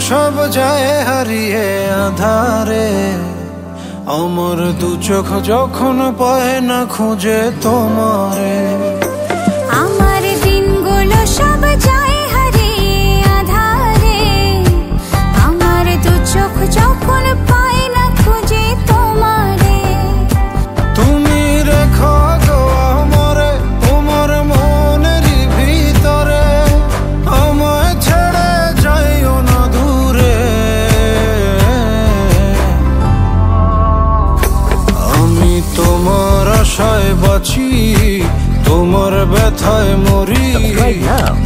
সব যায় হারিয়ে আধারে, আমার দু চোখ যখন পায় না খুঁজে তোমারে। আমার দিনগুলো সব যায় হারিয়ে আধারে, আমার দু চোখ যখন পায় না খুঁজে তোমারে। তুমি রেখো গো আমারে তোমার মনের ভিতরে, আমায় ছেড়ে যাইও না দূরে। আমি তোমার আশায় বাঁচি, তোমার ব্যথায় মরি,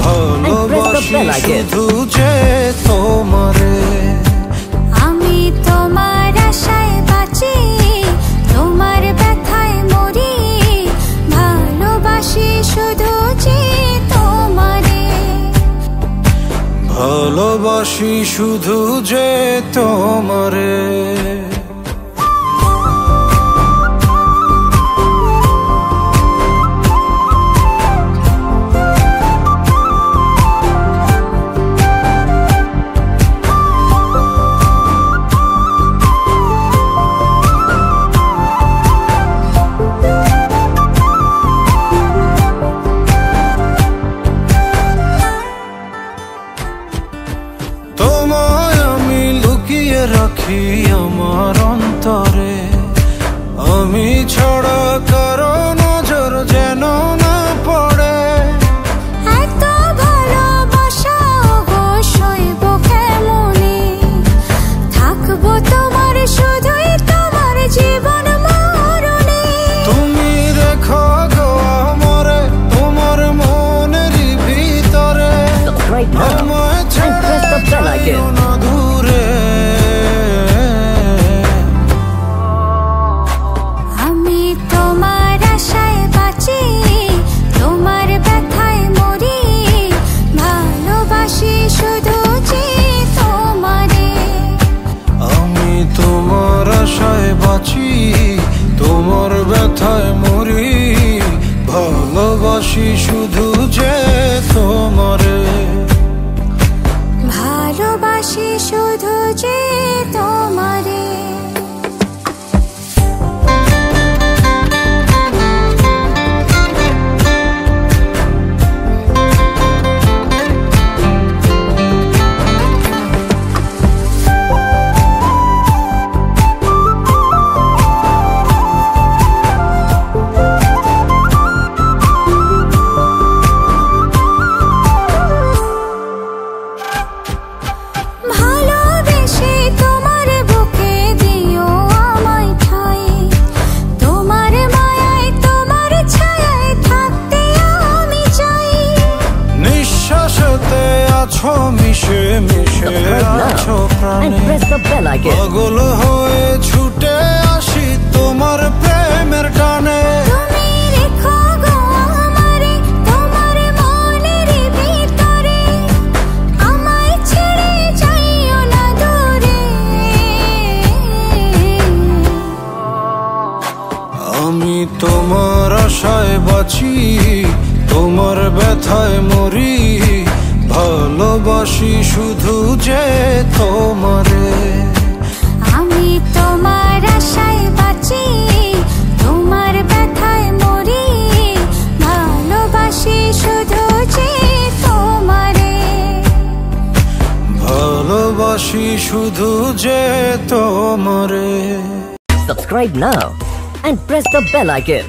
ভালোবাসি শুধু যে তোমারে। আমি তোমার আশায় বাঁচি, তোমার ব্যথায় মরি, ভালোবাসি শুধু যে তোমারে। ভালোবাসি শুধু যে তোমারে। তোমায় আমি লুকিয়ে রাখি আমার অন্তরে, আমি ছাড়া কারো নজর যেন না পড়ে। এত ভালোবাসা গো সইব কেমনে, থাকবো তোমার শুধুই তোমার জীবন মরণে। তুমি রেখো গো আমারে তোমার মনের ভিতরে, আমায় ছেড়ে যাইও না দূরে। আমি তোমার আশায় বাঁচি, তোমার ব্যথায় মরি, ভালোবাসি শুধু যে তোমারে। আমি তোমার আশায় বাঁচি, তোমার ব্যথায় মরি, ভালোবাসি শুধু যে তোমারে। ভালোবাসি শুধু যে তোমারে। ভালোবেসে তোমার বুকে দিও আমায় ঠাঁই, তোমার মায়ায় তোমার ছায়ায় থাকতে আমি চাই। নিঃশ্বাসেতে আছো মিশে মিশে আছো প্রাণে, পাগল হয়ে ছুটে আসি তোমার প্রেমের টানে। তুমি রেখো গো আমারে তোমার মনের ভিতরে, আমায় ছেড়ে যাইও না দূরে। আমি তোমার আশায় বাঁচি, তোমার ব্যথায় মরি, ভালোবাসি শুধু যে তোমারে। আমি তোমার আশায় বাঁচি, তোমার ব্যথায় মরি, ভালোবাসি শুধু যে তোমারে। ভালোবাসি শুধু যে তোমারে। Subscribe now and press the bell icon.